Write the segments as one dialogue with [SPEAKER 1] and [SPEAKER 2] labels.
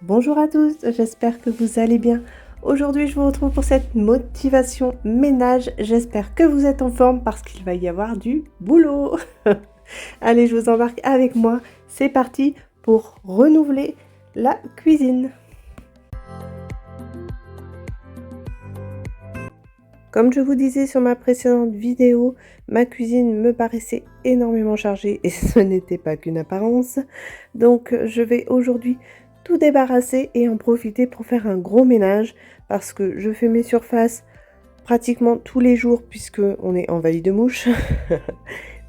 [SPEAKER 1] Bonjour à tous, j'espère que vous allez bien. Aujourd'hui, je vous retrouve pour cette motivation ménage. J'espère que vous êtes en forme parce qu'il va y avoir du boulot. Allez, je vous embarque avec moi. C'est parti pour renouveler la cuisine. Comme je vous disais sur ma précédente vidéo, ma cuisine me paraissait énormément chargée et ce n'était pas qu'une apparence. Donc je vais aujourd'hui tout débarrasser et en profiter pour faire un gros ménage parce que je fais mes surfaces pratiquement tous les jours puisque on est envahi de mouches.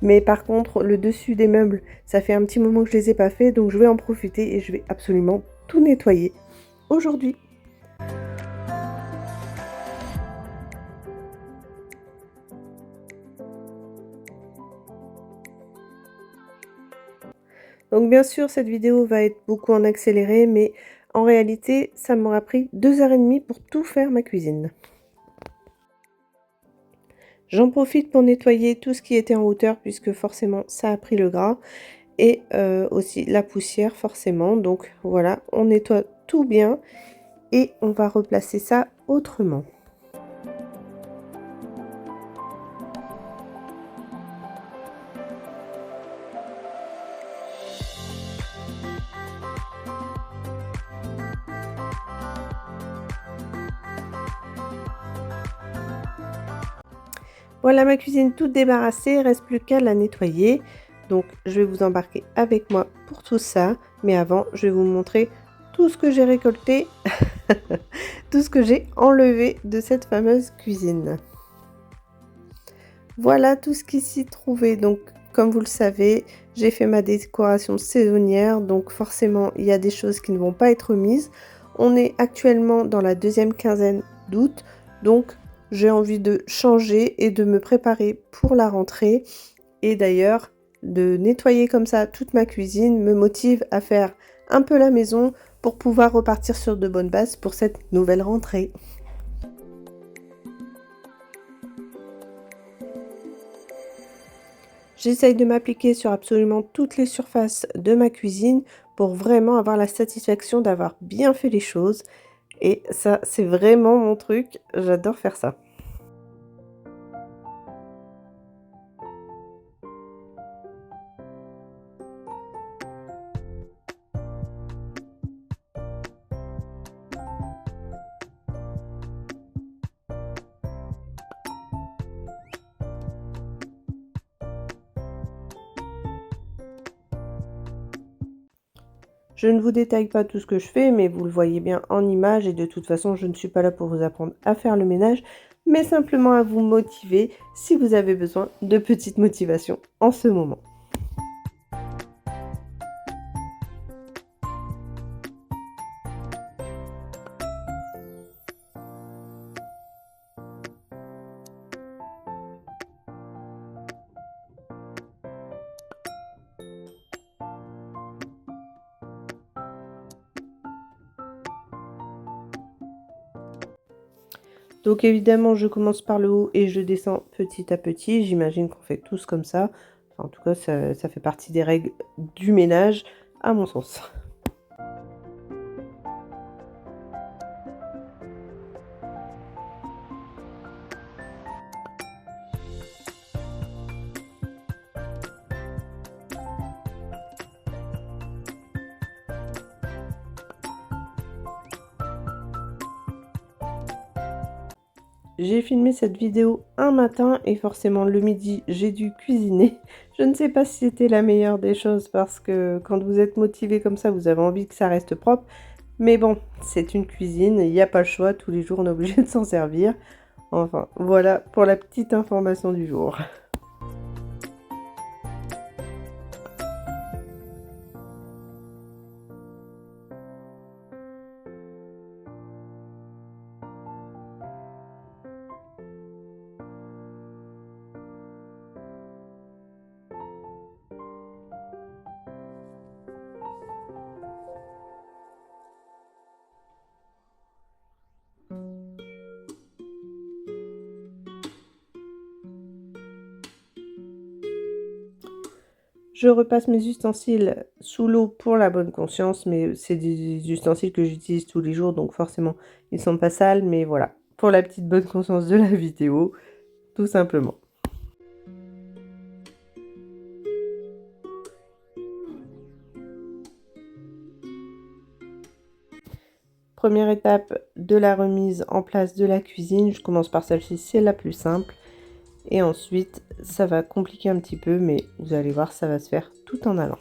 [SPEAKER 1] Mais par contre, le dessus des meubles, ça fait un petit moment que je les ai pas fait, donc je vais en profiter et je vais absolument tout nettoyer aujourd'hui. Donc bien sûr, cette vidéo va être beaucoup en accéléré, mais en réalité, ça m'aura pris 2 h 30 pour tout faire ma cuisine. J'en profite pour nettoyer tout ce qui était en hauteur, puisque forcément, ça a pris le gras, et aussi la poussière, forcément. Donc voilà, on nettoie tout bien, et on va replacer ça autrement. Voilà ma cuisine toute débarrassée, il reste plus qu'à la nettoyer. Donc je vais vous embarquer avec moi pour tout ça. Mais avant, je vais vous montrer tout ce que j'ai récolté, tout ce que j'ai enlevé de cette fameuse cuisine. Voilà tout ce qui s'y trouvait. Donc comme vous le savez, j'ai fait ma décoration saisonnière. Donc forcément, il y a des choses qui ne vont pas être mises. On est actuellement dans la deuxième quinzaine d'août. Donc j'ai envie de changer et de me préparer pour la rentrée. Et d'ailleurs, de nettoyer comme ça toute ma cuisine me motive à faire un peu la maison pour pouvoir repartir sur de bonnes bases pour cette nouvelle rentrée. J'essaye de m'appliquer sur absolument toutes les surfaces de ma cuisine pour vraiment avoir la satisfaction d'avoir bien fait les choses. Et ça, c'est vraiment mon truc. J'adore faire ça. Je ne vous détaille pas tout ce que je fais, mais vous le voyez bien en image et de toute façon, je ne suis pas là pour vous apprendre à faire le ménage, mais simplement à vous motiver si vous avez besoin de petites motivations en ce moment. Donc évidemment, je commence par le haut et je descends petit à petit. J'imagine qu'on fait tous comme ça. Enfin, en tout cas, ça fait partie des règles du ménage, à mon sens. J'ai filmé cette vidéo un matin et forcément le midi, j'ai dû cuisiner. Je ne sais pas si c'était la meilleure des choses parce que quand vous êtes motivé comme ça, vous avez envie que ça reste propre. Mais bon, c'est une cuisine, il n'y a pas le choix, tous les jours on est obligé de s'en servir. Enfin, voilà pour la petite information du jour. Je repasse mes ustensiles sous l'eau pour la bonne conscience, mais c'est des ustensiles que j'utilise tous les jours, donc forcément, ils sont pas sales, mais voilà, pour la petite bonne conscience de la vidéo, tout simplement. Première étape de la remise en place de la cuisine, je commence par celle-ci, c'est la plus simple. Et ensuite, ça va compliquer un petit peu, mais vous allez voir, ça va se faire tout en allant.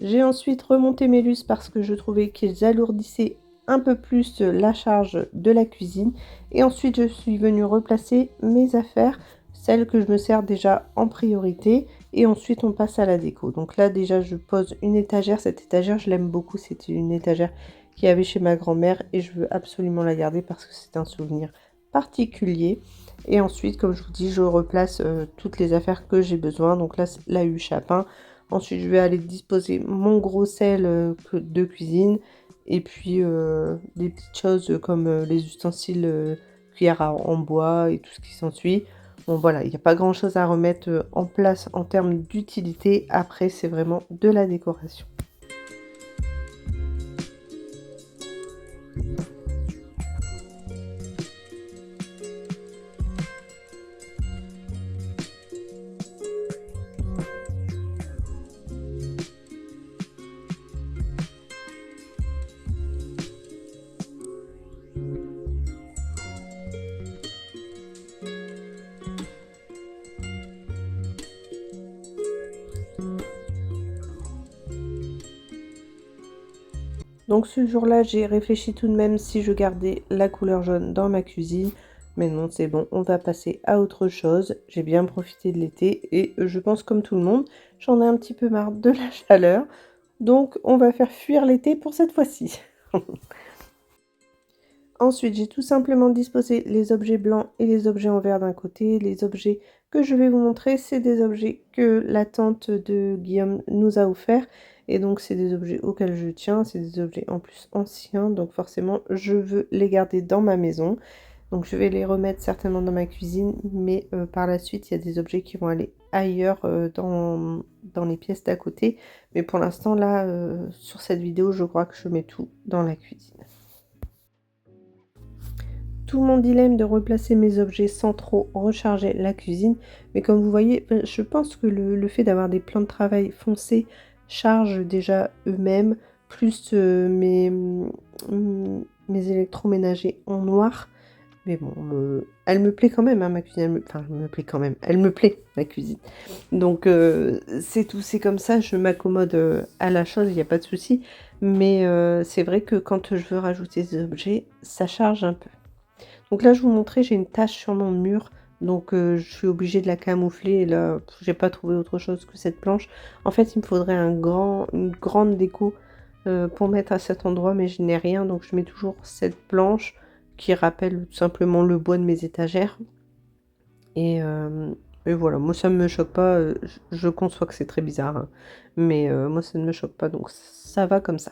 [SPEAKER 1] J'ai ensuite remonté mes lustres parce que je trouvais qu'ils alourdissaient un peu plus la charge de la cuisine. Et ensuite, je suis venue replacer mes affaires, celles que je me sers déjà en priorité. Et ensuite, on passe à la déco. Donc là, déjà, je pose une étagère. Cette étagère, je l'aime beaucoup. C'était une étagère qu'il y avait chez ma grand-mère et je veux absolument la garder parce que c'est un souvenir particulier. Et ensuite, comme je vous dis, je replace toutes les affaires que j'ai besoin. Donc là, la huche à pain. Ensuite, je vais aller disposer mon gros sel de cuisine et puis des petites choses comme les ustensiles cuillères en bois et tout ce qui s'ensuit. Bon voilà, il n'y a pas grand chose à remettre en place en termes d'utilité. Après, c'est vraiment de la décoration. Donc ce jour-là, j'ai réfléchi tout de même si je gardais la couleur jaune dans ma cuisine. Mais non, c'est bon, on va passer à autre chose. J'ai bien profité de l'été et je pense comme tout le monde, j'en ai un petit peu marre de la chaleur. Donc on va faire fuir l'été pour cette fois-ci. Ensuite, j'ai tout simplement disposé les objets blancs et les objets en vert d'un côté. Les objets que je vais vous montrer, c'est des objets que la tante de Guillaume nous a offerts. Et donc, c'est des objets auxquels je tiens. C'est des objets en plus anciens. Donc, forcément, je veux les garder dans ma maison. Donc, je vais les remettre certainement dans ma cuisine. Mais par la suite, il y a des objets qui vont aller ailleurs dans les pièces d'à côté. Mais pour l'instant, là, sur cette vidéo, je crois que je mets tout dans la cuisine. Tout mon dilemme de replacer mes objets sans trop recharger la cuisine. Mais comme vous voyez, je pense que le fait d'avoir des plans de travail foncés charge déjà eux-mêmes, plus mes électroménagers en noir. Mais bon, elle me plaît quand même, hein, ma cuisine. Enfin, elle me plaît quand même. Elle me plaît, ma cuisine. Donc, c'est tout, c'est comme ça. Je m'accommode à la chose, il n'y a pas de souci. Mais c'est vrai que quand je veux rajouter des objets, ça charge un peu. Donc là, je vous montrais, j'ai une tache sur mon mur. Donc je suis obligée de la camoufler. Et là, j'ai pas trouvé autre chose que cette planche. En fait, il me faudrait une grande déco pour mettre à cet endroit. Mais je n'ai rien. Donc je mets toujours cette planche qui rappelle tout simplement le bois de mes étagères. Et voilà, moi ça ne me choque pas. Je conçois que c'est très bizarre, hein. Mais moi ça ne me choque pas. Donc ça va comme ça.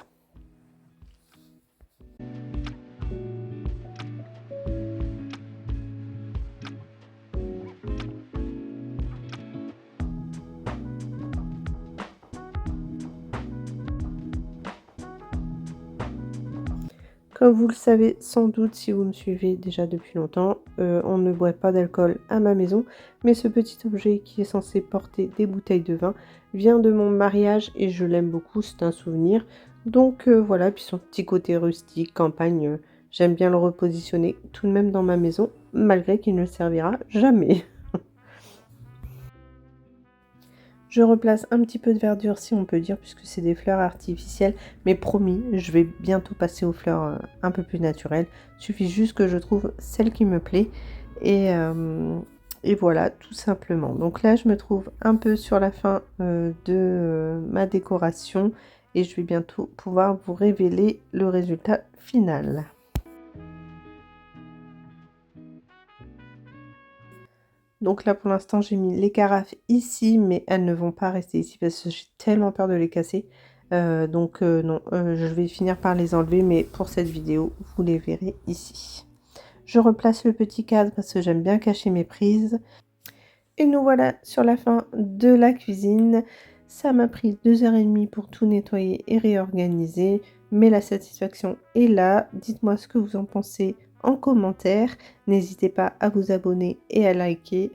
[SPEAKER 1] Comme vous le savez sans doute si vous me suivez déjà depuis longtemps, on ne boit pas d'alcool à ma maison, mais ce petit objet qui est censé porter des bouteilles de vin vient de mon mariage et je l'aime beaucoup, c'est un souvenir. Donc voilà, puis son petit côté rustique, campagne, j'aime bien le repositionner tout de même dans ma maison, malgré qu'il ne servira jamais. Je replace un petit peu de verdure si on peut dire puisque c'est des fleurs artificielles. Mais promis, je vais bientôt passer aux fleurs un peu plus naturelles. Il suffit juste que je trouve celle qui me plaît. Et voilà, tout simplement. Donc là, je me trouve un peu sur la fin de ma décoration. Et je vais bientôt pouvoir vous révéler le résultat final. Donc là, pour l'instant, j'ai mis les carafes ici, mais elles ne vont pas rester ici parce que j'ai tellement peur de les casser. Donc non, je vais finir par les enlever, mais pour cette vidéo, vous les verrez ici. Je replace le petit cadre parce que j'aime bien cacher mes prises. Et nous voilà sur la fin de la cuisine. Ça m'a pris 2h30 pour tout nettoyer et réorganiser, mais la satisfaction est là. Dites-moi ce que vous en pensez en commentaire. N'hésitez pas à vous abonner et à liker.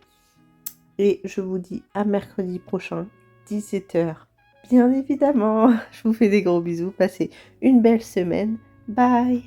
[SPEAKER 1] Et je vous dis à mercredi prochain, 17h. Bien évidemment, je vous fais des gros bisous. Passez une belle semaine. Bye!